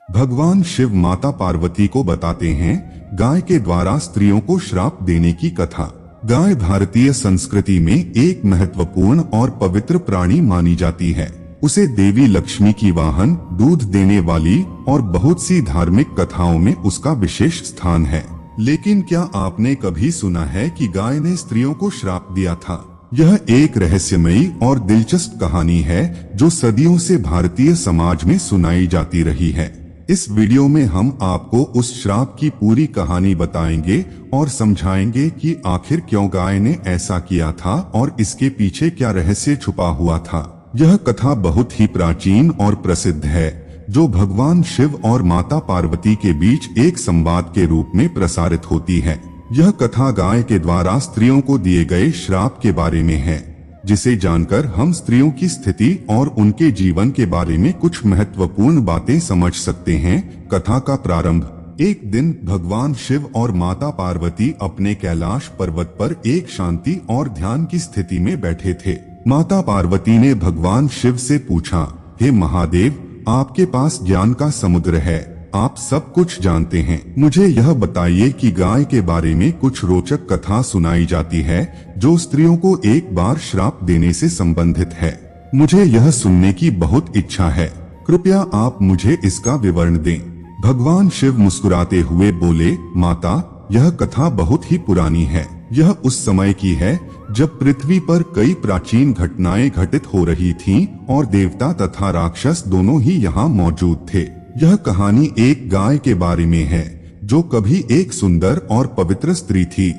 भगवान शिव माता पार्वती को बताते हैं गाय के द्वारा स्त्रियों को श्राप देने की कथा। गाय भारतीय संस्कृति में एक महत्वपूर्ण और पवित्र प्राणी मानी जाती है। उसे देवी लक्ष्मी की वाहन, दूध देने वाली और बहुत सी धार्मिक कथाओं में उसका विशेष स्थान है। लेकिन क्या आपने कभी सुना है कि गाय ने स्त्रियों को श्राप दिया था? यह एक रहस्यमयी और दिलचस्प कहानी है जो सदियों से भारतीय समाज में सुनाई जाती रही है। इस वीडियो में हम आपको उस श्राप की पूरी कहानी बताएंगे और समझाएंगे कि आखिर क्यों गाय ने ऐसा किया था और इसके पीछे क्या रहस्य छुपा हुआ था। यह कथा बहुत ही प्राचीन और प्रसिद्ध है, जो भगवान शिव और माता पार्वती के बीच एक संवाद के रूप में प्रसारित होती है। यह कथा गाय के द्वारा स्त्रियों को दिए गए श्राप के बारे में है, जिसे जानकर हम स्त्रियों की स्थिति और उनके जीवन के बारे में कुछ महत्वपूर्ण बातें समझ सकते हैं। कथा का प्रारंभ। एक दिन भगवान शिव और माता पार्वती अपने कैलाश पर्वत पर एक शांति और ध्यान की स्थिति में बैठे थे। माता पार्वती ने भगवान शिव से पूछा, हे महादेव, आपके पास ज्ञान का समुद्र है, आप सब कुछ जानते हैं। मुझे यह बताइए कि गाय के बारे में कुछ रोचक कथा सुनाई जाती है जो स्त्रियों को एक बार श्राप देने से संबंधित है। मुझे यह सुनने की बहुत इच्छा है, कृपया आप मुझे इसका विवरण दें। भगवान शिव मुस्कुराते हुए बोले, माता, यह कथा बहुत ही पुरानी है। यह उस समय की है जब पृथ्वी पर कई प्राचीन घटनाएं घटित हो रही थीं और देवता तथा राक्षस दोनों ही यहाँ मौजूद थे। यह कहानी एक गाय के बारे में है जो कभी एक सुंदर और पवित्र स्त्री थी।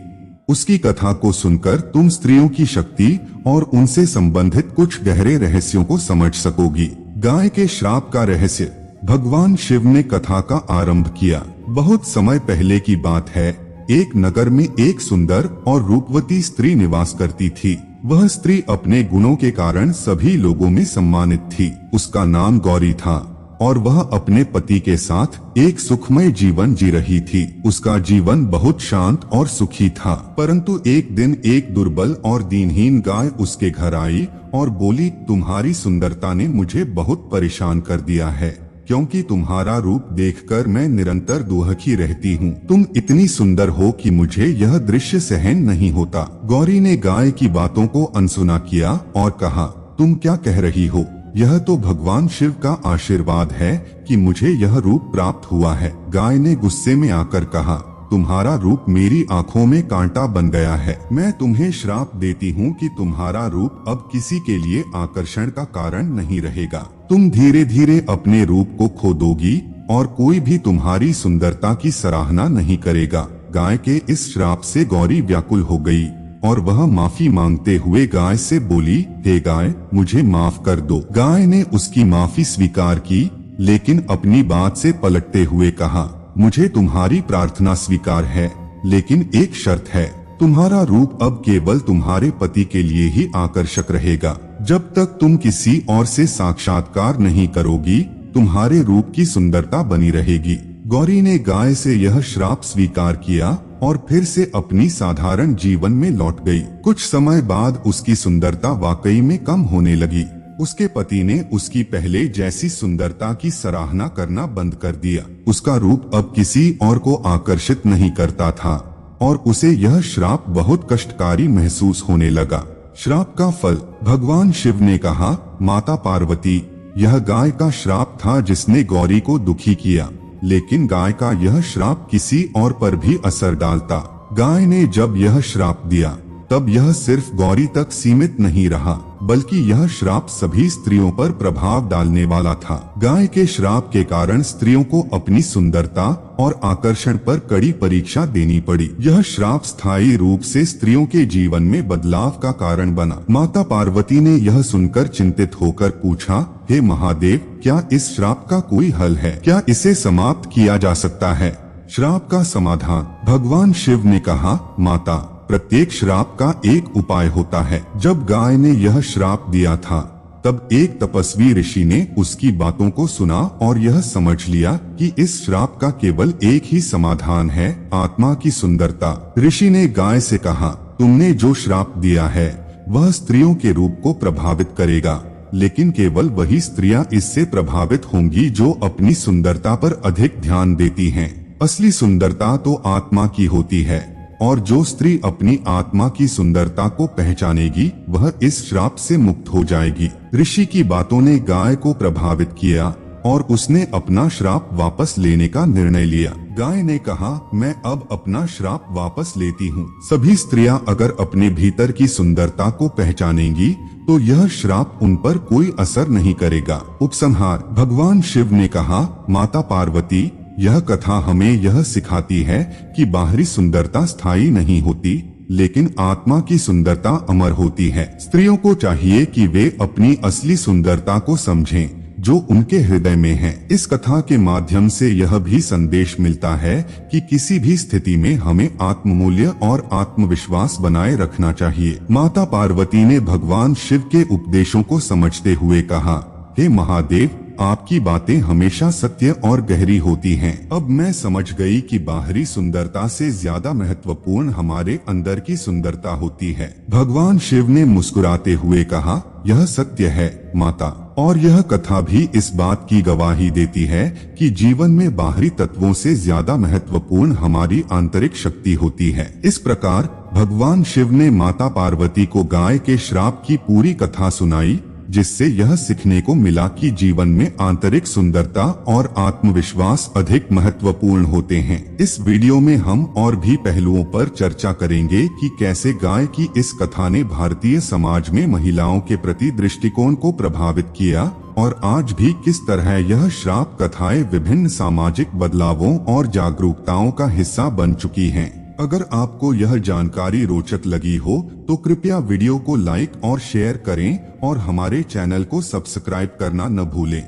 उसकी कथा को सुनकर तुम स्त्रियों की शक्ति और उनसे संबंधित कुछ गहरे रहस्यों को समझ सकोगी। गाय के श्राप का रहस्य। भगवान शिव ने कथा का आरंभ किया। बहुत समय पहले की बात है, एक नगर में एक सुंदर और रूपवती स्त्री निवास करती थी। वह स्त्री अपने गुणों के कारण सभी लोगों में सम्मानित थी। उसका नाम गौरी था और वह अपने पति के साथ एक सुखमय जीवन जी रही थी। उसका जीवन बहुत शांत और सुखी था, परंतु एक दिन एक दुर्बल और दीनहीन गाय उसके घर आई और बोली, तुम्हारी सुंदरता ने मुझे बहुत परेशान कर दिया है, क्योंकि तुम्हारा रूप देखकर मैं निरंतर दुहकी रहती हूँ। तुम इतनी सुंदर हो कि मुझे यह दृश्य सहन नहीं होता। गौरी ने गाय की बातों को अनसुना किया और कहा, तुम क्या कह रही हो? यह तो भगवान शिव का आशीर्वाद है कि मुझे यह रूप प्राप्त हुआ है। गाय ने गुस्से में आकर कहा, तुम्हारा रूप मेरी आंखों में कांटा बन गया है। मैं तुम्हें श्राप देती हूँ कि तुम्हारा रूप अब किसी के लिए आकर्षण का कारण नहीं रहेगा। तुम धीरे धीरे अपने रूप को खो दोगी और कोई भी तुम्हारी सुंदरता की सराहना नहीं करेगा। गाय के इस श्राप से गौरी व्याकुल हो गई और वह माफी मांगते हुए गाय से बोली, हे गाय, मुझे माफ कर दो। गाय ने उसकी माफी स्वीकार की, लेकिन अपनी बात से पलटते हुए कहा, मुझे तुम्हारी प्रार्थना स्वीकार है, लेकिन एक शर्त है, तुम्हारा रूप अब केवल तुम्हारे पति के लिए ही आकर्षक रहेगा। जब तक तुम किसी और से साक्षात्कार नहीं करोगी, तुम्हारे रूप की सुंदरता बनी रहेगी। गौरी ने गाय से यह श्राप स्वीकार किया और फिर से अपनी साधारण जीवन में लौट गई। कुछ समय बाद उसकी सुंदरता वाकई में कम होने लगी। उसके पति ने उसकी पहले जैसी सुंदरता की सराहना करना बंद कर दिया। उसका रूप अब किसी और को आकर्षित नहीं करता था और उसे यह श्राप बहुत कष्टकारी महसूस होने लगा। श्राप का फल। भगवान शिव ने कहा, माता पार्वती, यह गाय का श्राप था जिसने गौरी को दुखी किया, लेकिन गाय का यह श्राप किसी और पर भी असर डालता। गाय ने जब यह श्राप दिया तब यह सिर्फ गौरी तक सीमित नहीं रहा, बल्कि यह श्राप सभी स्त्रियों पर प्रभाव डालने वाला था। गाय के श्राप के कारण स्त्रियों को अपनी सुंदरता और आकर्षण पर कड़ी परीक्षा देनी पड़ी। यह श्राप स्थायी रूप से स्त्रियों के जीवन में बदलाव का कारण बना। माता पार्वती ने यह सुनकर चिंतित होकर पूछा, हे महादेव, क्या इस श्राप का कोई हल है? क्या इसे समाप्त किया जा सकता है? श्राप का समाधान। भगवान शिव ने कहा, माता, प्रत्येक श्राप का एक उपाय होता है। जब गाय ने यह श्राप दिया था तब एक तपस्वी ऋषि ने उसकी बातों को सुना और यह समझ लिया कि इस श्राप का केवल एक ही समाधान है, आत्मा की सुंदरता। ऋषि ने गाय से कहा, तुमने जो श्राप दिया है वह स्त्रियों के रूप को प्रभावित करेगा। लेकिन केवल वही स्त्रियां इससे प्रभावित होंगी जो अपनी सुंदरता पर अधिक ध्यान देती हैं। असली सुंदरता तो आत्मा की होती है, और जो स्त्री अपनी आत्मा की सुंदरता को पहचानेगी वह इस श्राप से मुक्त हो जाएगी। ऋषि की बातों ने गाय को प्रभावित किया और उसने अपना श्राप वापस लेने का निर्णय लिया। गाय ने कहा, मैं अब अपना श्राप वापस लेती हूँ। सभी स्त्रियां अगर अपने भीतर की सुंदरता को पहचानेंगी तो यह श्राप उन पर कोई असर नहीं करेगा। उपसंहार। भगवान शिव ने कहा, माता पार्वती, यह कथा हमें यह सिखाती है कि बाहरी सुंदरता स्थायी नहीं होती, लेकिन आत्मा की सुंदरता अमर होती है। स्त्रियों को चाहिए कि वे अपनी असली सुंदरता को समझें जो उनके हृदय में है। इस कथा के माध्यम से यह भी संदेश मिलता है कि किसी भी स्थिति में हमें आत्ममूल्य और आत्मविश्वास बनाए रखना चाहिए। माता पार्वती ने भगवान शिव के उपदेशों को समझते हुए कहा, हे महादेव, आपकी बातें हमेशा सत्य और गहरी होती हैं। अब मैं समझ गई कि बाहरी सुंदरता से ज्यादा महत्वपूर्ण हमारे अंदर की सुंदरता होती है। भगवान शिव ने मुस्कुराते हुए कहा, यह सत्य है माता, और यह कथा भी इस बात की गवाही देती है कि जीवन में बाहरी तत्वों से ज्यादा महत्वपूर्ण हमारी आंतरिक शक्ति होती है। इस प्रकार भगवान शिव ने माता पार्वती को गाय के श्राप की पूरी कथा सुनाई, जिससे यह सीखने को मिला कि जीवन में आंतरिक सुंदरता और आत्मविश्वास अधिक महत्वपूर्ण होते हैं। इस वीडियो में हम और भी पहलुओं पर चर्चा करेंगे कि कैसे गाय की इस कथा ने भारतीय समाज में महिलाओं के प्रति दृष्टिकोण को प्रभावित किया और आज भी किस तरह यह श्राप कथाएं विभिन्न सामाजिक बदलावों और जागरूकताओं का हिस्सा बन चुकी हैं। अगर आपको यह जानकारी रोचक लगी हो तो कृपया वीडियो को लाइक और शेयर करें और हमारे चैनल को सब्सक्राइब करना न भूलें।